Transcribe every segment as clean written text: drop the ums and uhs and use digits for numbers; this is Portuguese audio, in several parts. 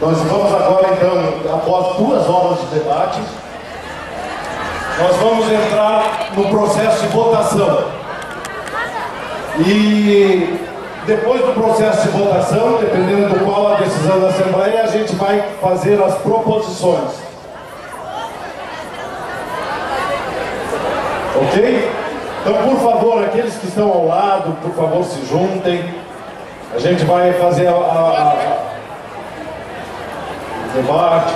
Nós vamos agora, então, após 2 horas de debate, nós vamos entrar no processo de votação. E depois do processo de votação, dependendo do qual a decisão da Assembleia, a gente vai fazer as proposições. Ok? Então, por favor, aqueles que estão ao lado, por favor, se juntem. A gente vai fazer o debate,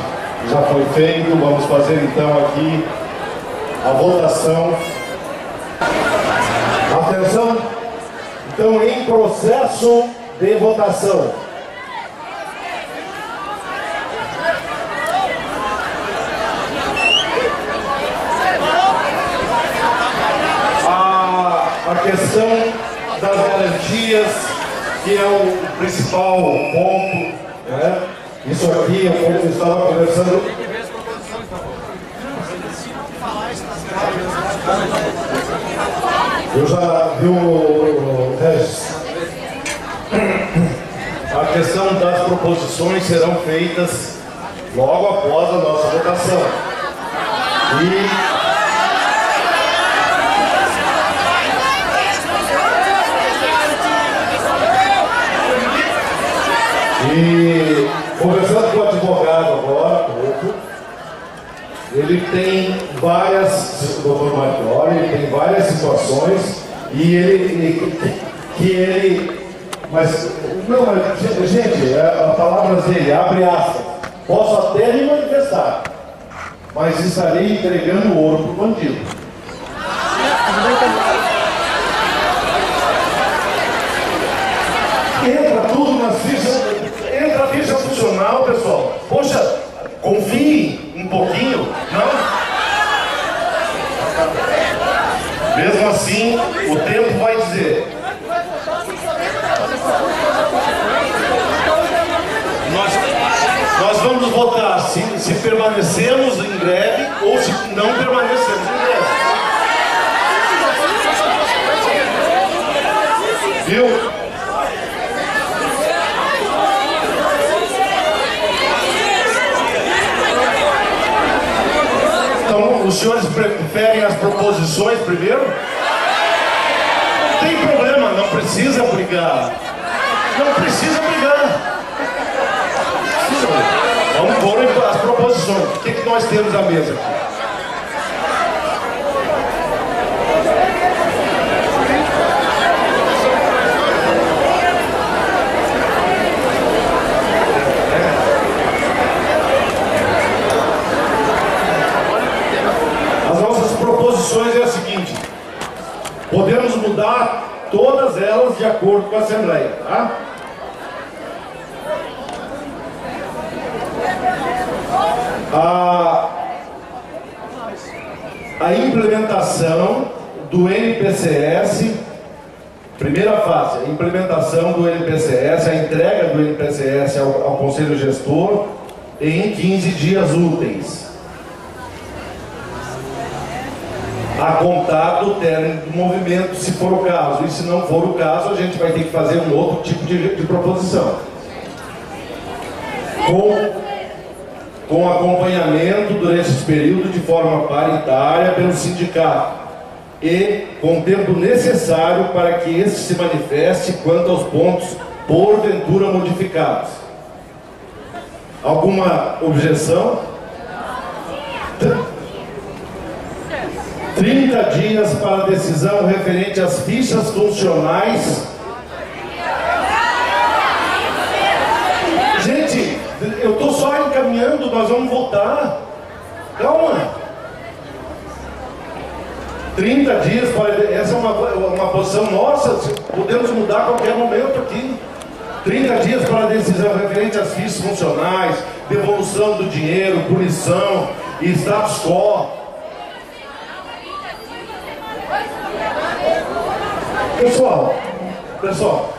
já foi feito. Vamos fazer então aqui a votação. Atenção, então, em processo de votação. A questão das garantias, que é o principal ponto, né? Isso aqui, eu estava conversando. Eu já vi o Regis. A questão das proposições serão feitas logo após a nossa votação. E conversando com o advogado agora, há pouco, ele tem várias, o doutor Marchiori, ele tem várias situações mas, gente, a palavra dele, abre aspas, posso até me manifestar, mas estarei entregando o ouro para o bandido. Entra tudo nas fichas, entra a ficha funcional, pessoal. Poxa, confie um pouquinho, não? Mesmo assim, o tempo vai dizer. Nós vamos votar se permanecemos em greve ou se não permanecemos em greve. Viu? Então, os senhores preferem as proposições primeiro? Não tem problema, não precisa brigar. Não precisa brigar. Vamos pôr as proposições. O que nós temos à mesa aqui? As nossas proposições é a seguinte: podemos mudar todas elas de acordo com a Assembleia, tá? A implementação do NPCS, primeira fase, a implementação do NPCS, a entrega do NPCS ao Conselho Gestor em 15 dias úteis, a contar do término do movimento, se for o caso. E se não for o caso, a gente vai ter que fazer um outro tipo de proposição. Com acompanhamento durante esse período de forma paritária pelo sindicato e com o tempo necessário para que esse se manifeste quanto aos pontos porventura modificados. Alguma objeção? 30 dias para decisão referente às fichas funcionais. Gente, eu estou só encaminhando, nós vamos votar. Calma. 30 dias, essa é uma posição nossa, podemos mudar a qualquer momento aqui. 30 dias para a decisão referente às fichas funcionais, devolução do dinheiro, punição e status quo. Pessoal,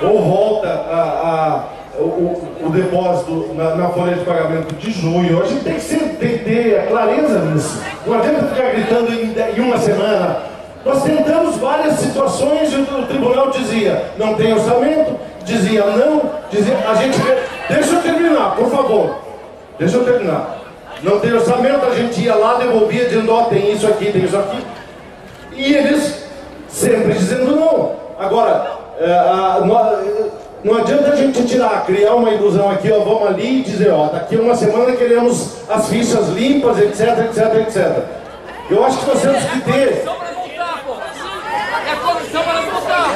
ou volta o depósito na folha de pagamento de junho. A gente tem que ter clareza nisso. Não adianta ficar gritando em uma semana. Nós tentamos várias situações e o tribunal dizia não tem orçamento, dizia não, dizia a gente. Deixa eu terminar, por favor, deixa eu terminar. Não tem orçamento, a gente ia lá, devolvia, dizendo, ó, tem isso aqui, tem isso aqui. E eles sempre dizendo não. Agora, não adianta a gente criar uma ilusão aqui, ó, vamos ali e dizer, ó, daqui a uma semana queremos as fichas limpas, etc, etc, etc. Eu acho que nós temos que ter... É comissão para votar.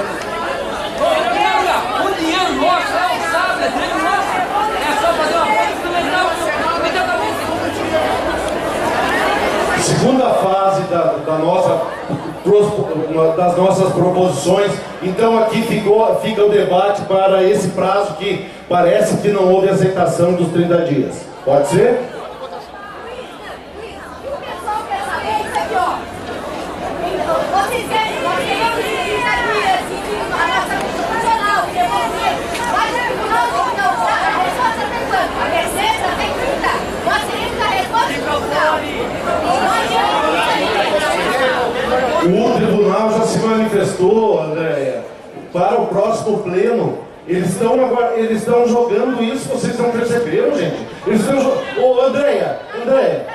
O dinheiro nosso é usado, é dinheiro nosso. É só fazer uma coisa instrumental. Segunda fase das nossas proposições. Então aqui fica o debate para esse prazo que parece que não houve aceitação dos 30 dias. Pode ser? O tribunal já se manifestou, Andréia, para o próximo pleno. Eles estão jogando isso, vocês não perceberam, gente? Eles estão Andréia,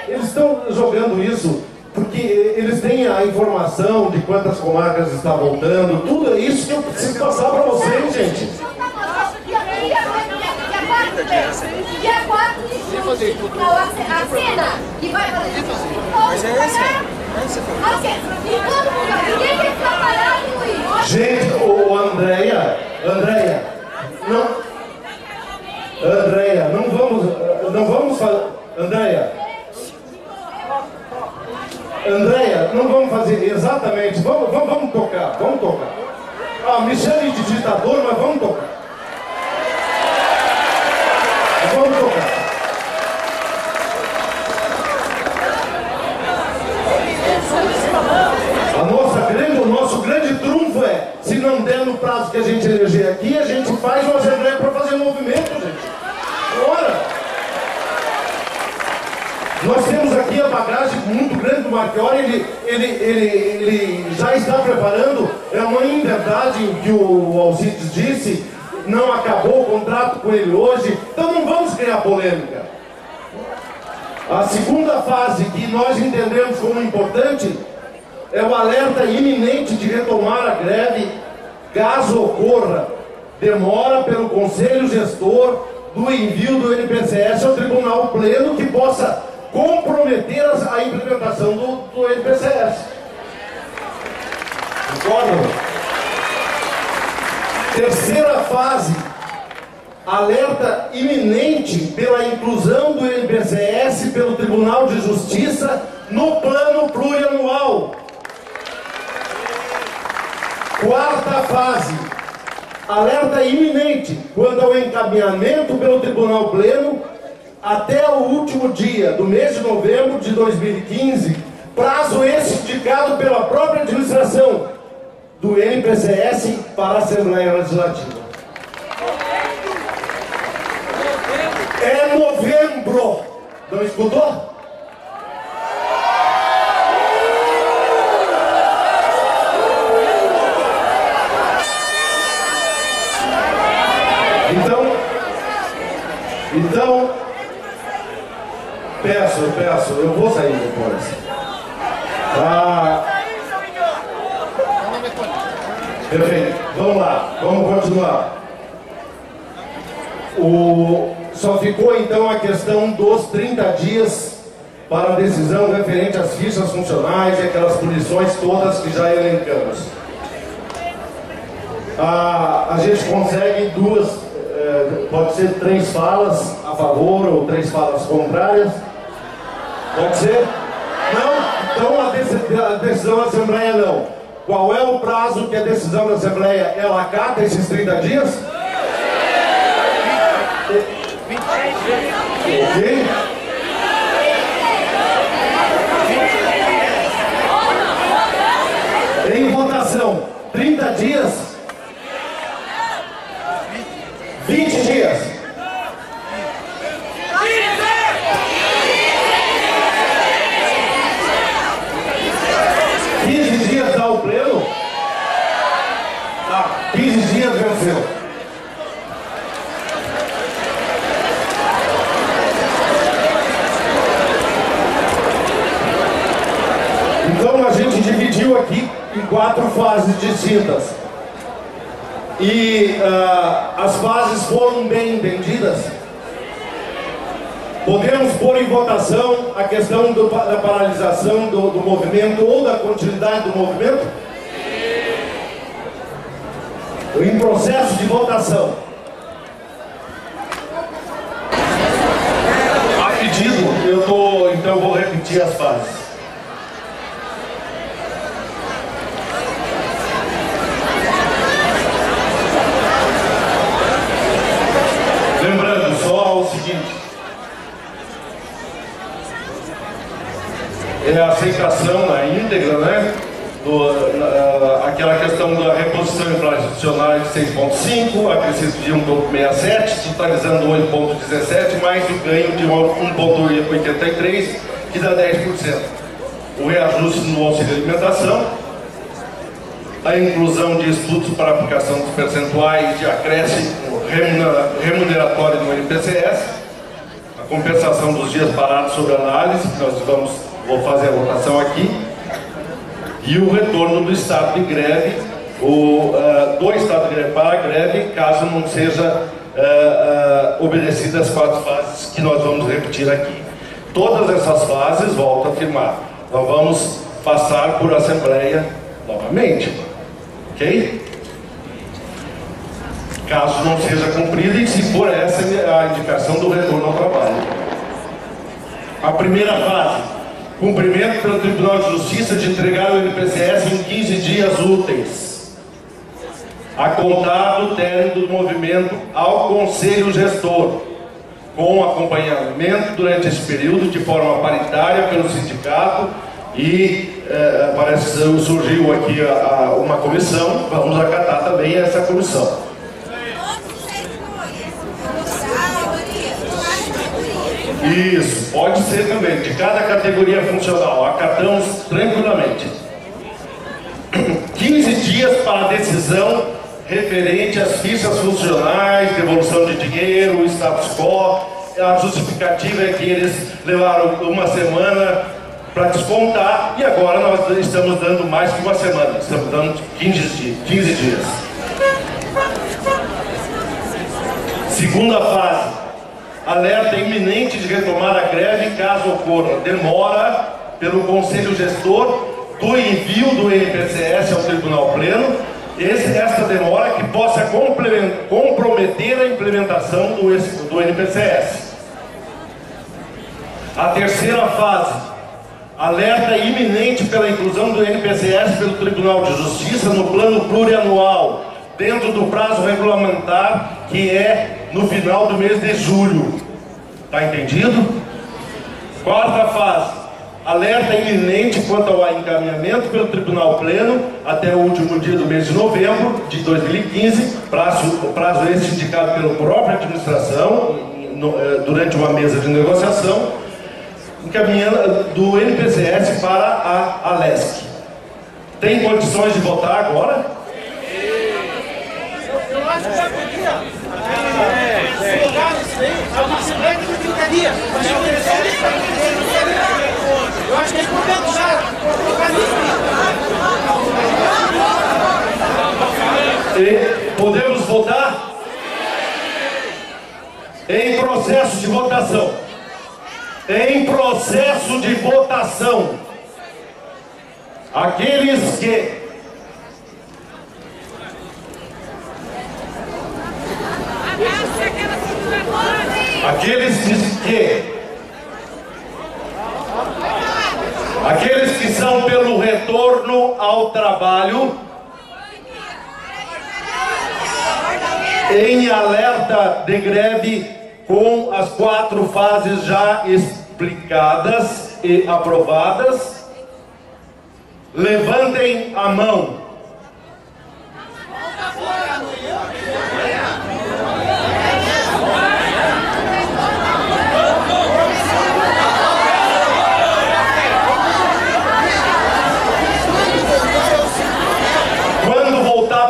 eles estão jogando isso porque eles têm a informação de quantas comarcas está voltando, tudo isso que eu preciso passar para vocês, gente. Dia 4 de junho, a cena que vai fazer isso. Mas é esse. E todo mundo, ninguém quer trabalhar no Luiz. Gente, Andréia, não vamos fazer, Andréia, não vamos fazer exatamente, vamos tocar. Me chame de ditador, mas vamos tocar. Vamos tocar. O nosso grande trunfo é, se não der no prazo que a gente eleger aqui, a gente faz uma assembleia para fazer movimento, gente. Ora! Nós temos aqui a bagagem muito grande do Marchiori, ele já está preparando, é uma inverdade o que o Alcides disse, não acabou o contrato com ele hoje, então não vamos criar polêmica. A segunda fase que nós entendemos como importante é o alerta iminente de retomar a greve, caso ocorra demora pelo Conselho Gestor do envio do NPCS ao Tribunal Pleno que possa comprometer a implementação do NPCS. Concordam? Terceira fase, alerta iminente pela inclusão do NPCS pelo Tribunal de Justiça no plano plurianual. Quarta fase, alerta iminente quanto ao encaminhamento pelo Tribunal Pleno até o último dia do mês de novembro de 2015, prazo esse indicado pela própria administração do NPCS para a Assembleia Legislativa. É novembro! Não escutou? Então, peço, eu vou sair depois. Perfeito, vamos lá, vamos continuar. Só ficou então a questão dos 30 dias para a decisão referente às fichas funcionais e aquelas punições todas que já elencamos. A gente consegue pode ser 3 falas a favor ou 3 falas contrárias? Pode ser? Não? Então a decisão da Assembleia não. Qual é o prazo que a decisão da Assembleia ela acata esses 30 dias? Ok? Em votação, 30 dias? 20 dias. Dá o pleno? Tá, 15 dias venceu. em 4 fases distintas. E as fases foram bem entendidas. Podemos pôr em votação a questão da paralisação do movimento ou da continuidade do movimento? Em processo de votação. A pedido, então vou repetir as fases. Lembrando só o seguinte: é a aceitação na íntegra, né? Aquela questão da reposição inflacionária de 6,5, acrescido de 1,67, totalizando 8,17, mais o ganho de 1,83, que dá 10%. O reajuste no auxílio alimentação, a inclusão de estudos para aplicação dos percentuais de acréscimo remuneratório no INPCS, a compensação dos dias parados sobre análise, que nós vou fazer a votação aqui, e o retorno do estado de greve, do estado de greve para a greve, caso não seja obedecidas as 4 fases que nós vamos repetir aqui. Todas essas fases, volto a afirmar, nós vamos passar por assembleia novamente, ok? Caso não seja cumprida, e se for essa a indicação do retorno ao trabalho. A primeira fase: cumprimento pelo Tribunal de Justiça de entregar o INPCS em 15 dias úteis, a contar do término do movimento ao Conselho Gestor, com acompanhamento durante esse período de forma paritária pelo sindicato e parece que surgiu aqui uma comissão, vamos acatar também essa comissão. Isso, pode ser também, de cada categoria funcional, acatamos tranquilamente. 15 dias para a decisão referente às fichas funcionais, devolução de dinheiro, status quo. A justificativa é que eles levaram uma semana para descontar e agora nós estamos dando mais que uma semana, estamos dando 15 dias. Segunda fase: alerta iminente de retomar a greve caso ocorra demora pelo Conselho Gestor do envio do INPCS ao Tribunal Pleno, esta demora que possa comprometer a implementação do INPCS. A terceira fase: alerta iminente pela inclusão do INPCS pelo Tribunal de Justiça no plano plurianual, dentro do prazo regulamentar, que é no final do mês de julho. Está entendido? Quarta fase: alerta iminente quanto ao encaminhamento pelo Tribunal Pleno até o último dia do mês de novembro de 2015, prazo esse indicado pela própria administração durante uma mesa de negociação, encaminhando do INPCS para a Alesc. Tem condições de votar agora? Eu acho que já podia. Eu acho que é importante já. Podemos votar? Em processo de votação. Em processo de votação. Aqueles que Aqueles que são pelo retorno ao trabalho, em alerta de greve com as 4 fases já explicadas e aprovadas, levantem a mão.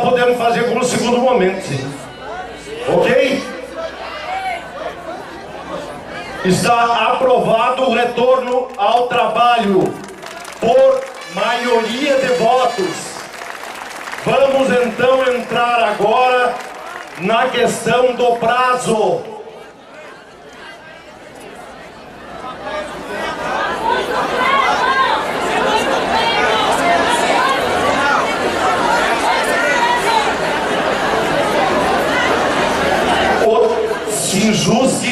Podemos fazer como segundo momento, sim. Ok? Está aprovado o retorno ao trabalho por maioria de votos. Vamos então entrar agora na questão do prazo. O Sinjusc,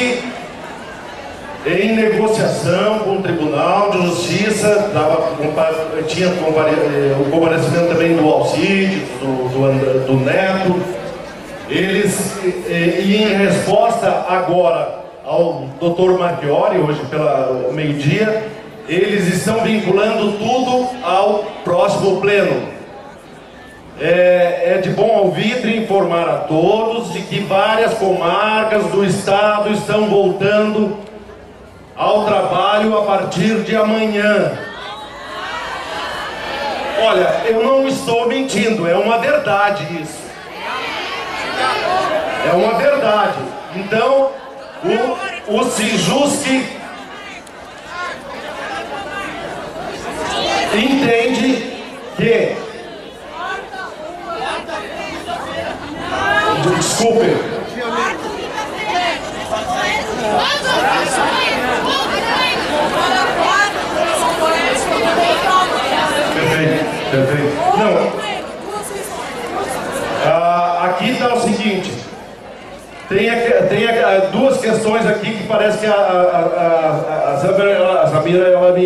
em negociação com o Tribunal de Justiça, tinha o comparecimento também do Alcides, do Neto. Eles, e em resposta agora ao Dr. Marchiori, hoje pela meio-dia, eles estão vinculando tudo ao próximo pleno. É de bom alvitre informar a todos de que várias comarcas do estado estão voltando ao trabalho a partir de amanhã. Olha, eu não estou mentindo, é uma verdade isso. É uma verdade. Então, o Sinjusc entende que... Desculpe. Perfeito. Não. Aqui está o seguinte. Tem duas questões aqui que parece que a Samira ela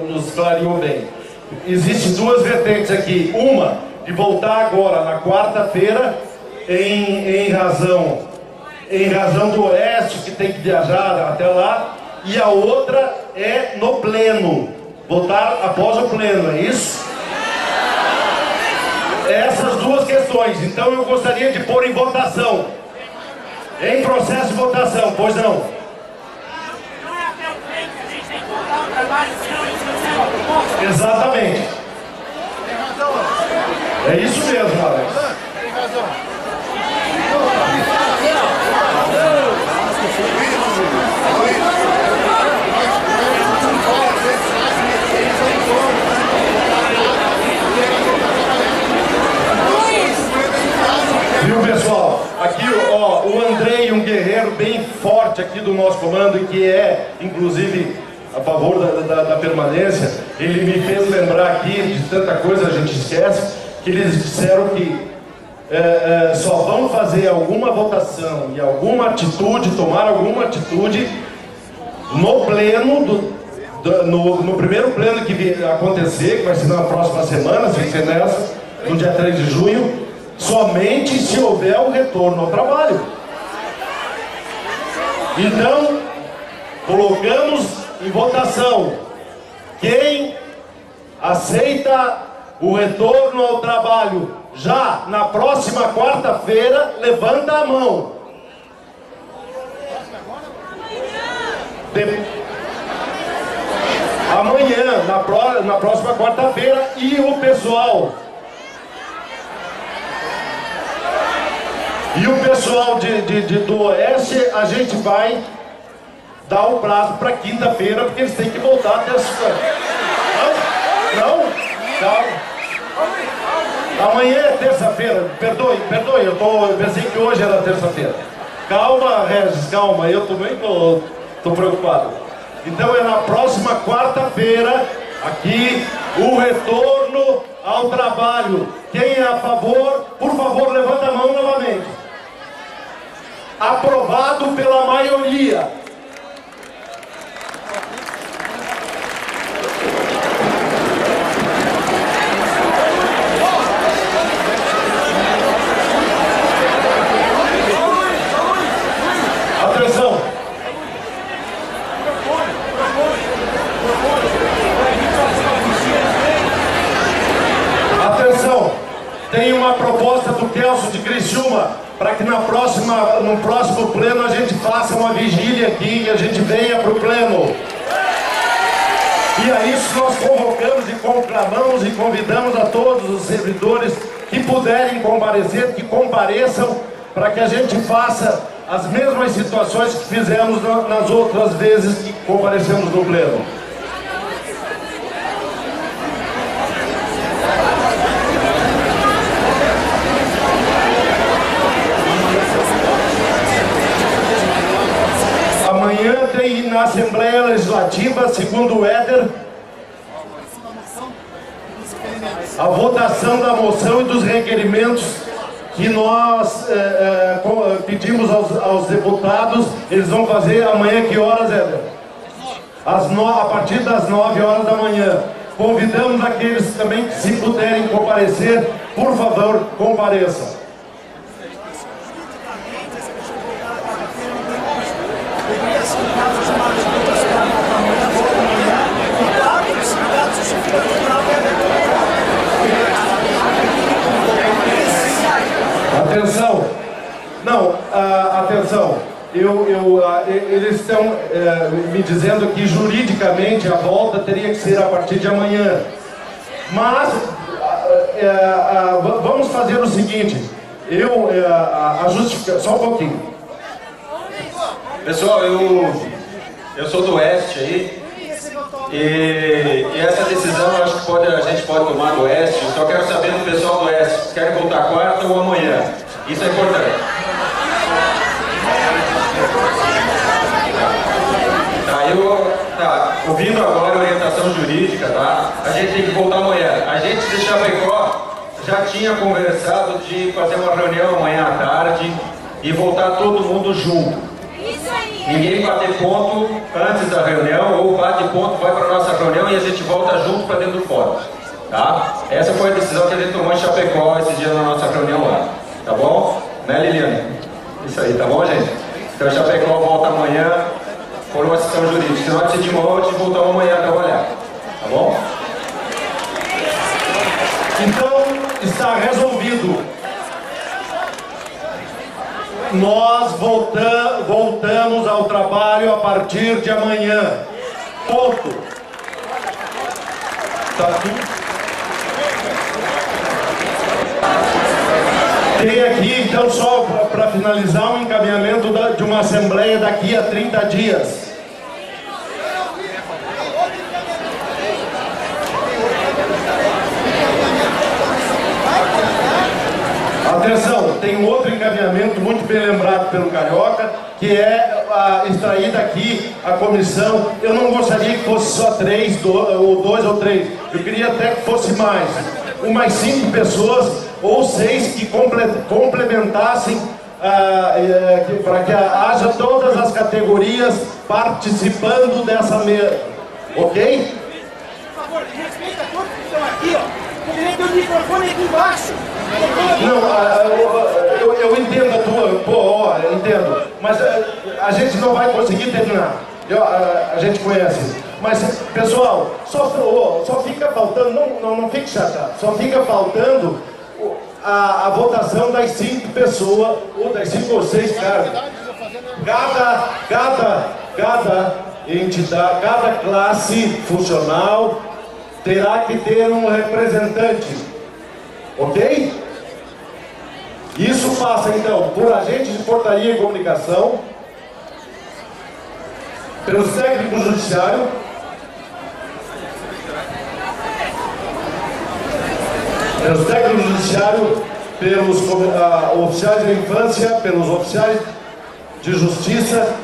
nos clareou bem. Existem duas vertentes aqui. Uma, de voltar agora na quarta-feira, em razão do Oeste, que tem que viajar até lá, e a outra é no pleno, votar após o pleno, é isso? Essas duas questões, então eu gostaria de pôr em votação, em processo de votação, pois não? Exatamente. É isso mesmo, Alex. Tem razão. Viu, pessoal? Aqui, ó, o Andrei, um guerreiro bem forte aqui do nosso comando, e que é, inclusive, a favor da permanência, ele me fez lembrar aqui de tanta coisa a gente esquece, que eles disseram que só vão fazer alguma votação e alguma atitude, tomar alguma atitude no pleno, no primeiro pleno que acontecer, que vai ser na próxima semana, sem ser nessa, no dia 3 de junho, somente se houver o retorno ao trabalho. Então, colocamos em votação. Quem aceita o retorno ao trabalho já na próxima quarta-feira, levanta a mão. Amanhã, na próxima quarta-feira, e o pessoal do Oeste, a gente vai dar o prazo para quinta-feira, porque eles têm que voltar terça-feira. Não? Amanhã é terça-feira. Perdoe, eu pensei que hoje era terça-feira. Calma, Regis, calma, eu também tô preocupado. Então é na próxima quarta-feira, aqui, o retorno ao trabalho. Quem é a favor, por favor, levanta a mão novamente. Aprovado pela maioria. Atenção. Atenção. Tem uma proposta do Kelso de Criciúma para que no próximo pleno a gente faça uma vigília aqui e a gente venha para o pleno. E a isso nós convocamos e conclamamos e convidamos a todos os servidores que puderem comparecer, que compareçam, para que a gente faça as mesmas situações que fizemos nas outras vezes que comparecemos no pleno. ontem na Assembleia Legislativa, segundo o Éder, a votação da moção e dos requerimentos que nós pedimos aos deputados, eles vão fazer amanhã, que horas, Éder? A partir das 9 horas da manhã. Convidamos aqueles também que, se puderem comparecer, por favor, compareçam. Atenção, não, atenção, eles estão me dizendo que juridicamente a volta teria que ser a partir de amanhã, mas vamos fazer o seguinte, só um pouquinho. Pessoal, eu sou do Oeste aí, e essa decisão eu acho que a gente pode tomar do Oeste. Eu só quero saber do pessoal do Oeste, querem voltar quarta ou amanhã? Isso é importante. Ouvindo agora a orientação jurídica, tá? A gente tem que voltar amanhã. A gente de Chapecó já tinha conversado de fazer uma reunião amanhã à tarde e voltar todo mundo junto. Ninguém bater ponto antes da reunião, ou bate ponto, vai para a nossa reunião e a gente volta junto para dentro do fórum, tá? Essa foi a decisão que a gente tomou em Chapecó esse dia na nossa reunião lá, tá bom? Né, Liliane? Isso aí, tá bom, gente? Então Chapecó volta amanhã por uma decisão jurídica. Se nós decidimos hoje, voltamos amanhã a trabalhar, tá bom? Então, está resolvido. Nós voltamos ao trabalho a partir de amanhã. Ponto. Tá tudo? Tem aqui, então, só para finalizar, um encaminhamento de uma assembleia daqui a 30 dias. Atenção, tem um outro encaminhamento muito bem lembrado pelo Carioca, que é extrair daqui a comissão. Eu não gostaria que fosse só 3, ou 2 ou 3. Eu queria até que fosse mais. Umas 5 pessoas ou 6 que complementassem para que haja todas as categorias participando dessa mesa. Ok? Por favor, respeita todos que estão aqui, ó. Ele tem o microfone aqui embaixo. Não, eu entendo a tua, eu entendo, mas a gente não vai conseguir terminar, a gente conhece, mas pessoal, só fica faltando, não fique chateado, só fica faltando a votação das 5 pessoas, ou das 5 ou 6 cargos. Cada entidade, cada classe funcional terá que ter um representante, ok? Isso passa então por agentes de portaria e comunicação, pelos técnicos judiciários, pelos oficiais da infância, pelos oficiais de justiça,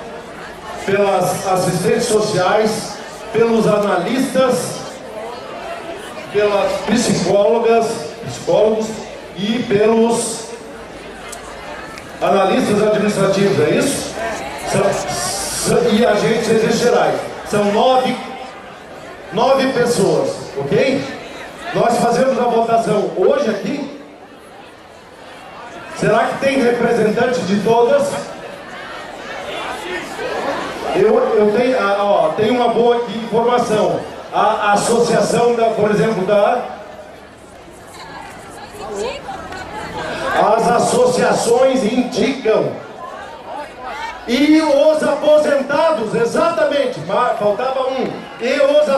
pelas assistentes sociais, pelos analistas, pelas psicólogos e pelos analistas administrativos, é isso? E agentes registrais. São 9 pessoas, ok? Nós fazemos a votação hoje aqui. Será que tem representante de todas? Eu tenho uma boa aqui informação. A associação, por exemplo, as associações indicam. E os aposentados, exatamente, faltava um. E os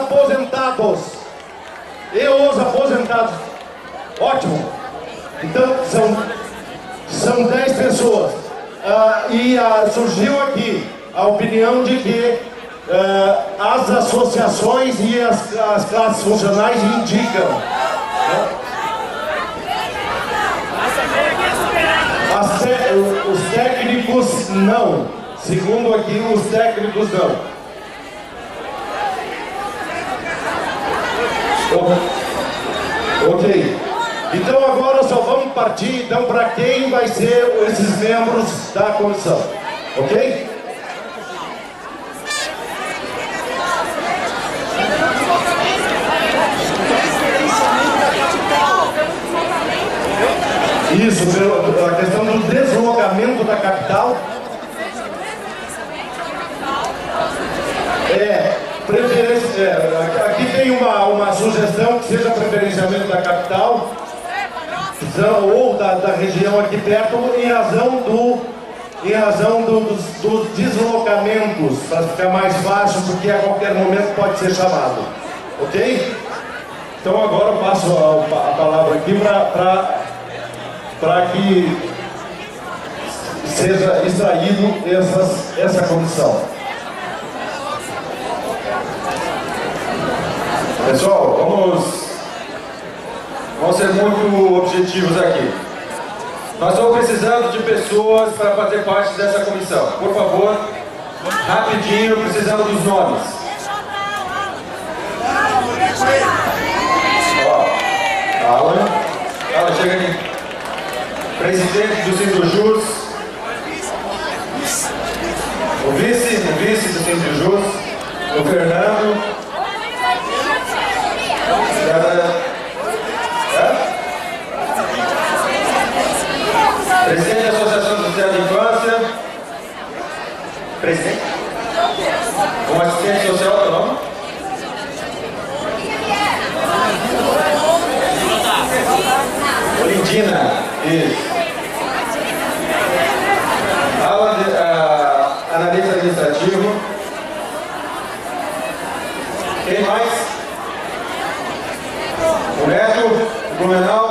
aposentados. Ótimo. Então, são 10 pessoas. Surgiu aqui a opinião de que as associações e as classes funcionais indicam. Os técnicos não. Segundo aqui, os técnicos não. Ok. Então agora só vamos partir então para quem vai ser esses membros da comissão. Ok? Isso, a questão do deslocamento da capital. Aqui tem uma sugestão que seja preferencialmente da capital ou da região aqui perto, em razão dos deslocamentos, para ficar mais fácil, porque a qualquer momento pode ser chamado. Ok? Então agora eu passo a palavra aqui para que seja extraído essa comissão. Pessoal, vamos ser muito objetivos aqui. Nós estamos precisando de pessoas para fazer parte dessa comissão. Por favor, rapidinho, precisamos dos nomes. Ó, Alan, chega aqui. Presidente do Sindujus. O vice do Sindujus. O Fernando. Presidente da Associação Social de Infância. Presidente? Um assistente social, teu nome? Olindina. Isso. Analista administrativo. Quem mais? O Neto, o Blumenau.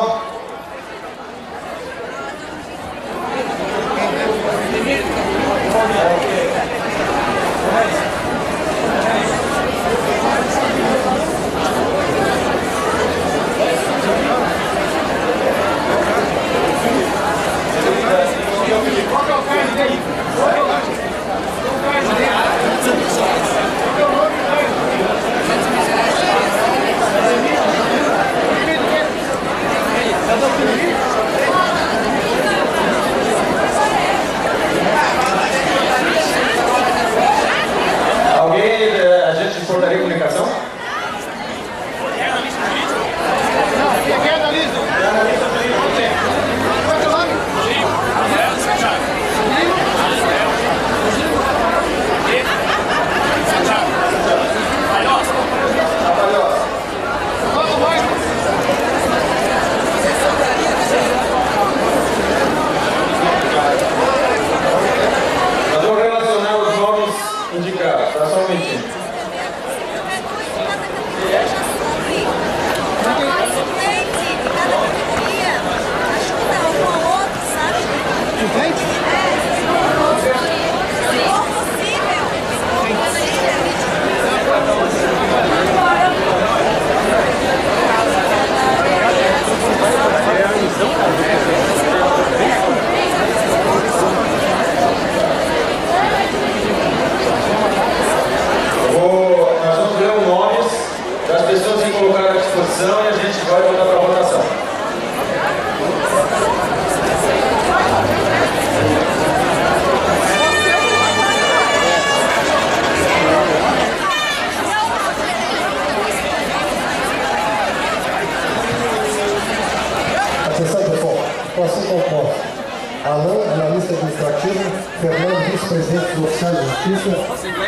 Alan, analista administrativo. Fernando, vice-presidente do Oficial de Justiça.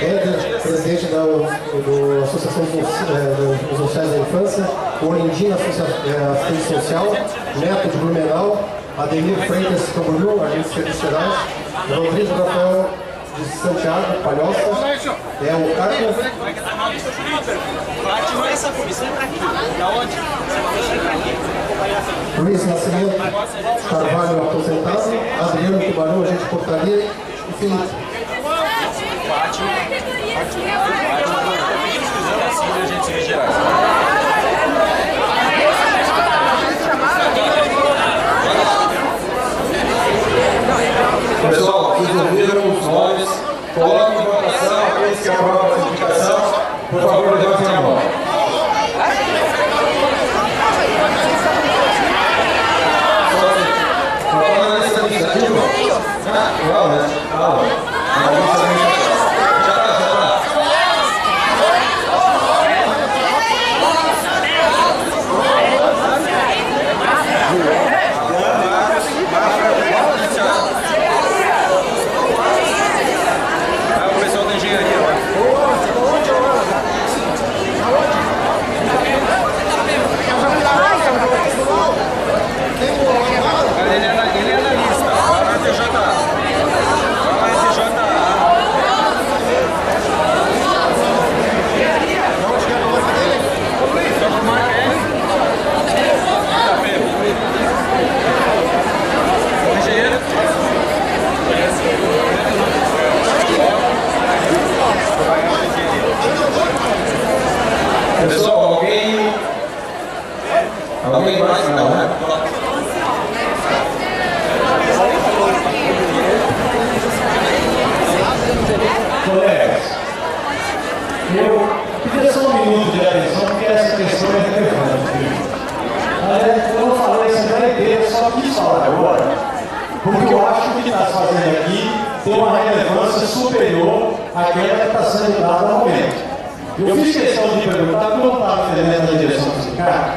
Éder, presidente da Associação dos Oficiais da Infância. Olindina, assistente social. Neto de Blumenau. Ademir Freitas Camboriú, agente de serviços gerais. Rodrigo Rafael de Santiago, Palhoça. O Carlos. Essa comissão é para aqui. Da onde? Luiz Nascimento Carvalho, aposentado. Adriano Tubarão, agente de portaria. E Felipe. Pessoal, vocês ouviram os nomes aqueles que aprovam a classificação, por favor, levantem a mão. Só na lista administrativa? Não, né? Na lista administrativa. Pessoal, alguém mais? Não, né? Colegas, eu queria só um minuto de atenção, porque essa questão é relevante. Eu não falei essa semana inteira, só quis falar agora, porque eu acho que o que está se fazendo aqui tem uma relevância superior àquela que está sendo dada no momento. Eu fiz questão de perguntar, como eu estava entendendo na direção do sindicato,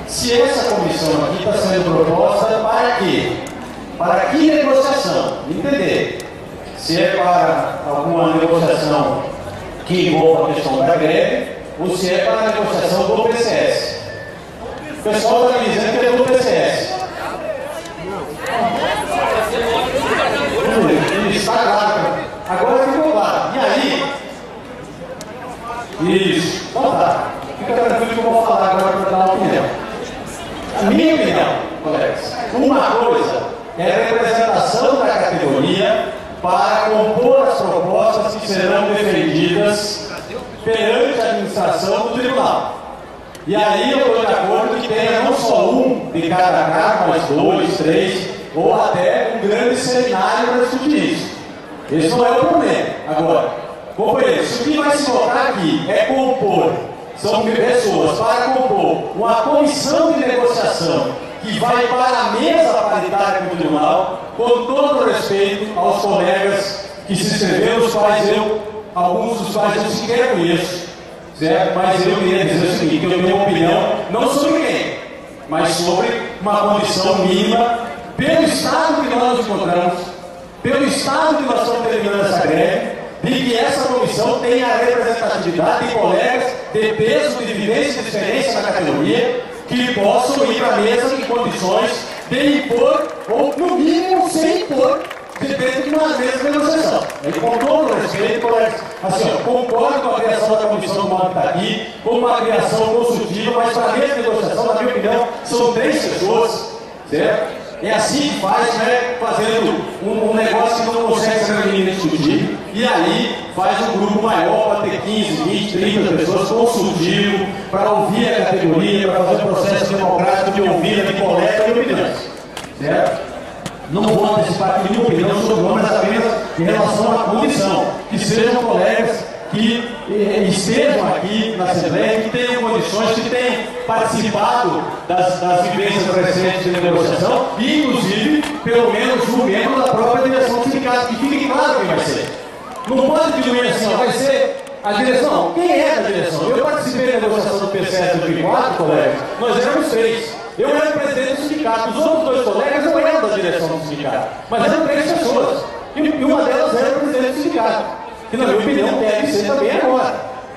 se essa comissão aqui está sendo proposta para quê? Para que negociação? Entender. Se é para alguma negociação que envolva a questão da greve, ou se é para a negociação do PCS. O pessoal está me dizendo que é do PCS. Está claro. Agora ficou claro. E aí? Isso. Então tá. Fica tranquilo que eu vou falar agora para dar uma opinião. A minha opinião, colegas, uma coisa é a representação da categoria para compor as propostas que serão defendidas perante a administração do tribunal. E aí eu estou de acordo que tenha não só um de cada cargo, mas 2, 3, ou até um grande seminário para discutir isso. Esse não é o problema. Agora, companheiros, o que vai se colocar aqui é compor, são pessoas para compor uma comissão de negociação que vai para a mesa paritária do tribunal, com todo o respeito aos colegas que se inscreveram, alguns dos quais eu sequer conheço, certo? Mas eu queria dizer o seguinte, que eu tenho uma opinião, não sobre quem, mas sobre uma condição mínima, pelo estado que nós nos encontramos, pelo estado que nós estamos terminando essa greve, de que essa comissão tenha a representatividade de colegas de peso, de vivência e de experiência na categoria, que possam ir para a mesa em condições de impor, ou no mínimo sem impor, dentro de uma mesa de negociação. Com todo o respeito, colegas, assim, concordo com a criação da comissão do modo que está aqui, com uma criação consultiva, mas para a mesa de negociação, na minha opinião, são 3 pessoas, certo? É assim que faz, né, fazendo um negócio que não consegue ser menino discutir, e aí faz um grupo maior para ter 15, 20, 30 pessoas consultivo, para ouvir a categoria, para fazer um processo democrático de ouvida, de coleta de opiniões. Certo? Não vou antecipar nenhuma opinião sobre o mas apenas em relação à condição, que sejam colegas que estejam aqui na Assembleia, que tenham condições, que tenham participado das vivências recentes de negociação, e inclusive, pelo menos, um membro da própria direção do sindicato, que fique claro quem vai ser. Não pode diminuir assim, vai ser a direção. Quem é a direção? Eu participei da negociação do PCS em 2004, colegas, nós éramos 3. Eu era o presidente do sindicato, os outros 2 colegas não eram da direção do sindicato, mas eram 3 pessoas, e uma delas era o presidente do sindicato, que na minha opinião deve ser também agora,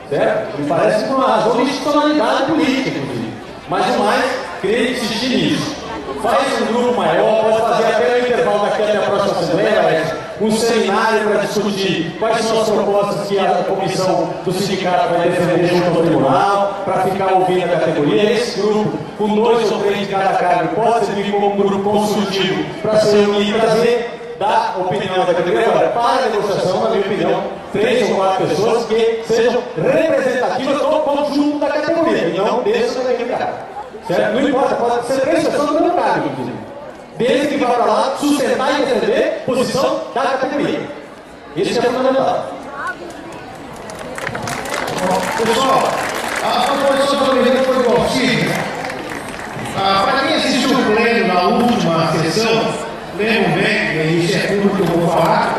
certo? Me parece com uma razão de institucionalidade política, inclusive. Mas o mais, queria insistir nisso. Faz um grupo maior, pode fazer até o intervalo daqui até a próxima Assembleia, um seminário para discutir quais são as propostas que a comissão do sindicato vai defender junto ao tribunal, para ficar ouvindo a categoria. Esse grupo, com 2 ou 3 de cada cargo, pode servir como um grupo consultivo para se reunir e trazer da opinião da categoria. Agora, para a negociação, na minha opinião, 3 ou 4 pessoas que sejam representativas do conjunto da categoria, e não desse daquele cara. Certo? Não importa, pode ser 3 pessoas do mesmo cargo, inclusive. Desde que vá para lá sustentar e defender a posição da categoria. Isso é fundamental. Pessoal, a proposição do presidente foi do auxílio. Para quem assistiu o pleno na última sessão, lembram bem, isso é tudo que eu vou falar,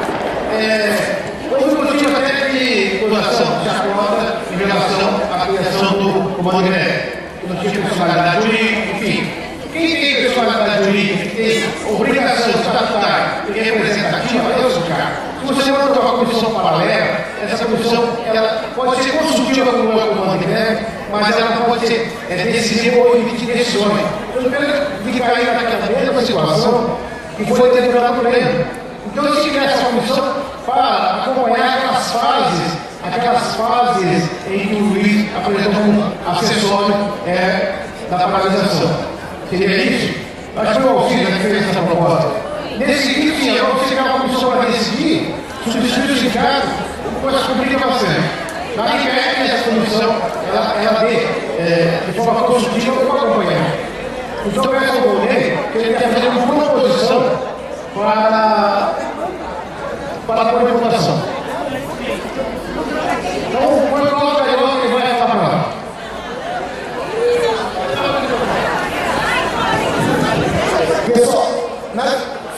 houve um motivo até de posição de chacota em relação à criação do Comando Greve. Não tinha personalidade jurídica, enfim. Quem tem personalidade jurídica, que tem obrigação estatutária e representativa, é o sindicato. Se você manda uma comissão paralela, essa comissão ela pode ser consultiva com o Comando de Greve, mas ela não pode ser decisiva ou emitir decisões. Eu espero de cair naquela mesma situação que foi determinada por ele. Então, eu tive essa comissão para acompanhar aquelas fases em que o Luiz apresentou como acessório da paralisação. Seria isso? Acho que foi o auxílio que fez essa proposta. Nesse sentido, sim, agora você criar uma comissão para decidir, substituir o sindicato, coisa complica bastante. Na minha ideia, essa comissão, ela vê de forma construtiva como acompanhar. Então, eu peço ao Volney que ele quer fazer uma boa posição para a votação. Então, põe o Paulo Carioca que vai falar para lá. Pessoal,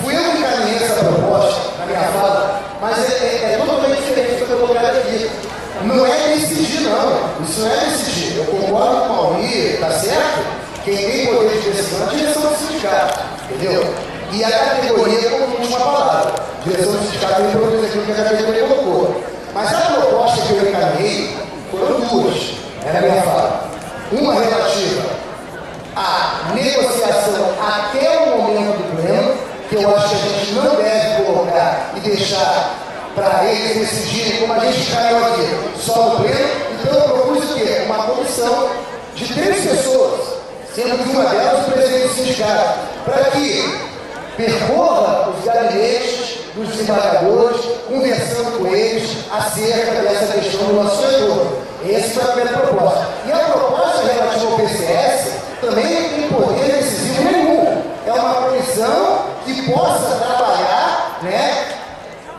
fui eu que encaminhei essa proposta na minha fala, mas é totalmente diferente do que eu estou colocando aqui. Não é decidir, não. Isso não é decidir. Eu concordo com o Mauri, tá certo? Quem tem poder de decisão é a direção do sindicato, entendeu? E a categoria como última palavra. A direção do sindicato tem produzir aquilo que a categoria colocou. Mas a proposta que eu encaminhei foram duas, era a minha fala. Uma relativa à negociação até o momento do pleno, que eu acho que a gente não deve colocar e deixar para eles decidirem como a gente caiu aqui, só no pleno. Então eu propus o quê? Uma comissão de 3 pessoas, sendo que uma delas o presidente do sindicato, para que percorra os gabinetes dos desembargadores, conversando com eles acerca dessa questão do nosso setor. Essa foi a primeira proposta. E a proposta relativa ao PCS também não tem poder decisivo nenhum. É uma comissão que possa trabalhar, né,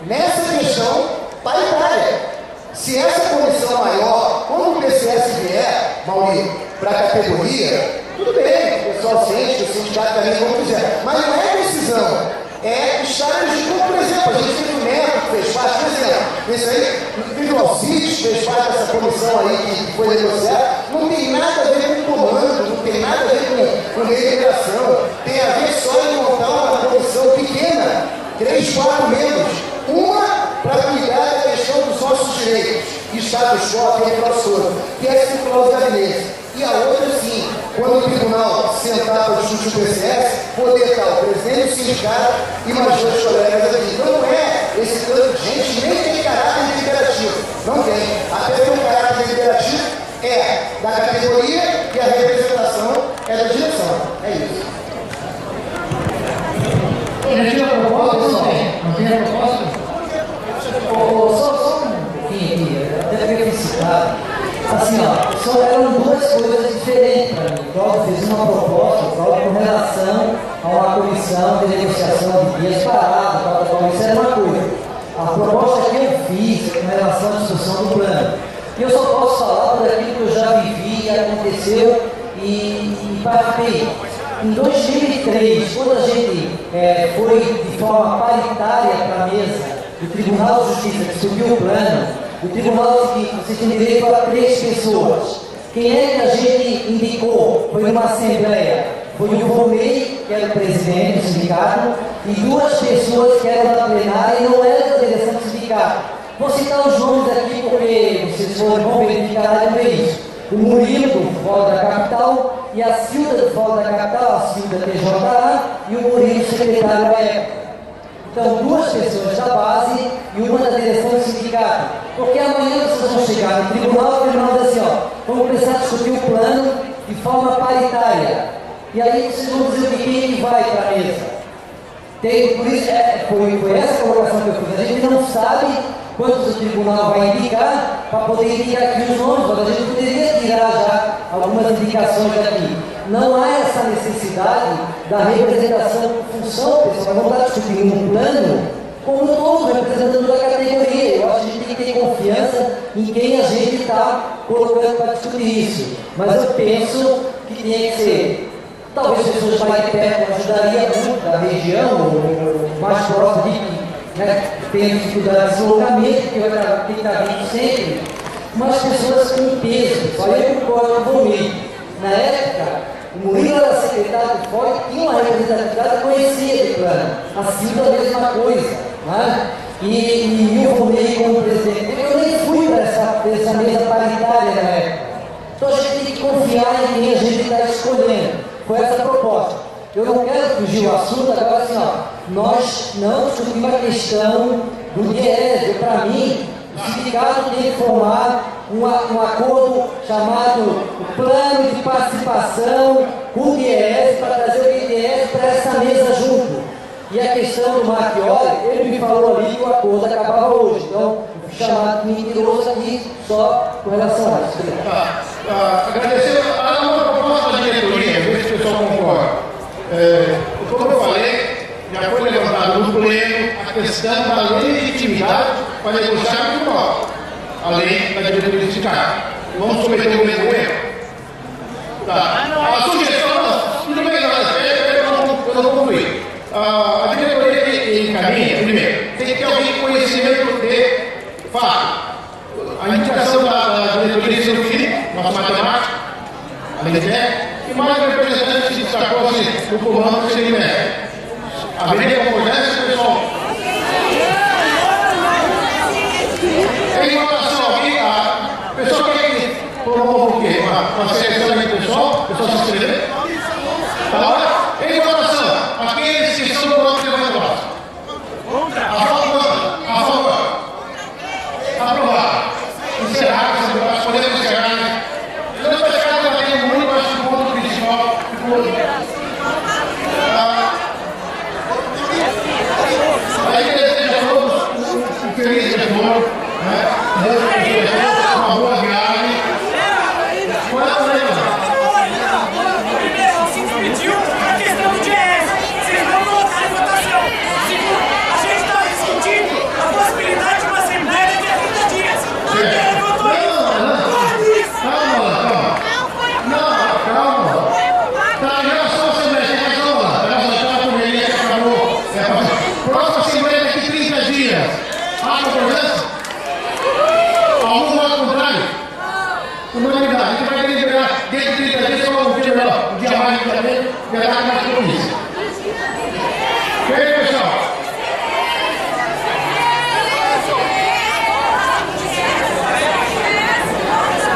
nessa questão paritária. Se essa comissão maior, quando o PCS vier, Mauri, para a categoria, tudo bem, o pessoal sente, o sindicato também, como quiser, mas não é decisão, é estágios de como, por exemplo, a gente fez o Neto, que fez parte, por exemplo, isso aí, o Alcides fez parte dessa comissão aí que foi negociada, não tem nada a ver com comando, não tem nada a ver com deliberação, tem a ver só em montar uma comissão pequena, 3, 4 membros, uma para cuidar da questão dos nossos direitos, status quo, aquele professor, que é circular os gabinetes. E a outra, sim, quando o tribunal sentar para discutir o PCS, poder estar o presidente do sindicato e mais 2 colegas aqui. Então não é esse tanto de gente, nem tem caráter deliberativo. Não tem. Até tem um caráter deliberativo é da categoria e a representação é da direção. É isso. Já tinha a proposta, pessoal? Não tem a proposta? Só um pouquinho aqui, até porque eu fiz citado. Assim, ó, só eram 2 coisas diferentes para mim. O Cláudio fez uma proposta, com relação a uma comissão de negociação de dias parados, isso era uma coisa. A proposta que eu fiz com relação à discussão do plano. E eu só posso falar por aquilo que eu já vivi, aconteceu e participei. Em 2003, quando a gente foi de forma paritária para a mesa do Tribunal de Justiça que subiu o plano, o tribunal disse que vocês têm direito a 3 pessoas. Quem é que a gente indicou? Foi numa assembleia. Foi o Volney, que era o presidente do sindicato, e 2 pessoas que eram da plenária e não eram da direção do sindicato. Vou citar os nomes aqui porque vocês vão verificar no isso. O Murilo, do Fórum da Capital, e a Silda, do Fórum da Capital, a Silda TJA, e o Murilo, secretário da época. Então, 2 pessoas da base e uma da direção do sindicato. Porque amanhã vocês vão chegar no tribunal e o tribunal diz assim, ó, vamos precisar discutir o plano de forma paritária. E aí vocês vão dizer o que vai para a mesa. Por isso, foi essa colocação que eu fiz. A gente não sabe quantos o tribunal vai indicar para poder indicar aqui os nomes, mas a gente poderia tirar já algumas indicações daqui. Não há essa necessidade da representação de função, pessoal. Vamos estar discutindo um plano como todo representante da categoria. Eu acho que a gente tem que ter confiança em quem a gente está colocando para discutir isso. Mas eu penso que tinha que ser, talvez pessoas mais de perto ajudaria muito da região, ou mais próximo de que, né, tem dificuldade de deslocamento, que vai ter que estar vindo sempre, mas pessoas com peso. Só eu concordo com o Murilo. Na época, o Murilo era secretário de fora e tinha uma representatividade conhecida do plano. Assim da mesma coisa. Né? E o Murilo como presidente, eu nem fui para essa mesa paritária na época. Então a gente tem que confiar em quem a gente está escolhendo. Foi essa a proposta. Eu não quero fugir o assunto, agora assim, ó, nós não discutimos a questão do DIES. Para mim, o sindicato tem que formar um acordo chamado Plano de Participação com o DIES para trazer o DIES para essa mesa junto. E a questão do Marchiori, ele me falou ali que o acordo acabava hoje. Então, chamado mentiroso aqui só com relação a isso. Agradecer a uma proposta da diretoria, ver se o pessoal concorda. Como eu falei, já foi levantado no pleno a questão da legitimidade para negociar com o bloco, além da diretoria do sindicato. Vamos cometer o mesmo erro? Tá. A sugestão, tudo bem, eu não concluí. A diretoria encaminha, primeiro, tem que ter alguém com conhecimento de fato. A indicação da diretoria de São Filipe, nosso matemático, além de e mais um representante que destacou-se no comando do CNME. Haveria concordância, pessoal? Em votação aqui, a pessoa quer promova o quê? Uma seleção de pessoal se inscrever? Tá? Em votação, aqueles que são do bloco de levantamento. A favor. Aprovado. Encerrado, podemos encerrar, né? Eu não estou batendo muito, acho que o ponto principal ficou. Aí desejo a todos um feliz retorno, né? Uma boa viagem. Primeiro, se pediu a questão do DIES. Vocês não votaram em votação. Segundo, a gente está discutindo a possibilidade de uma assembleia daqui a 30 dias. Ele votou isso. Calma. Tá, em relação à Assembleia, tem razão lá. A correria que acabou. Próxima Assembleia daqui a 30 dias. Há concordância? Algum voto contrário? Unanimidade. A gente vai deliberar dentro de 30 dias, só um dia melhor. Um dia mais também, verá mais compromisso. Ok, pessoal?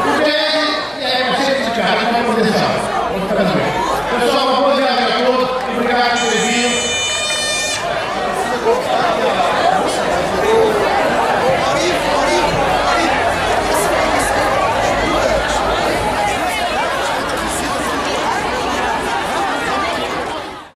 O PS é parceiro de cara, não é proteção. Vamos ficar bem.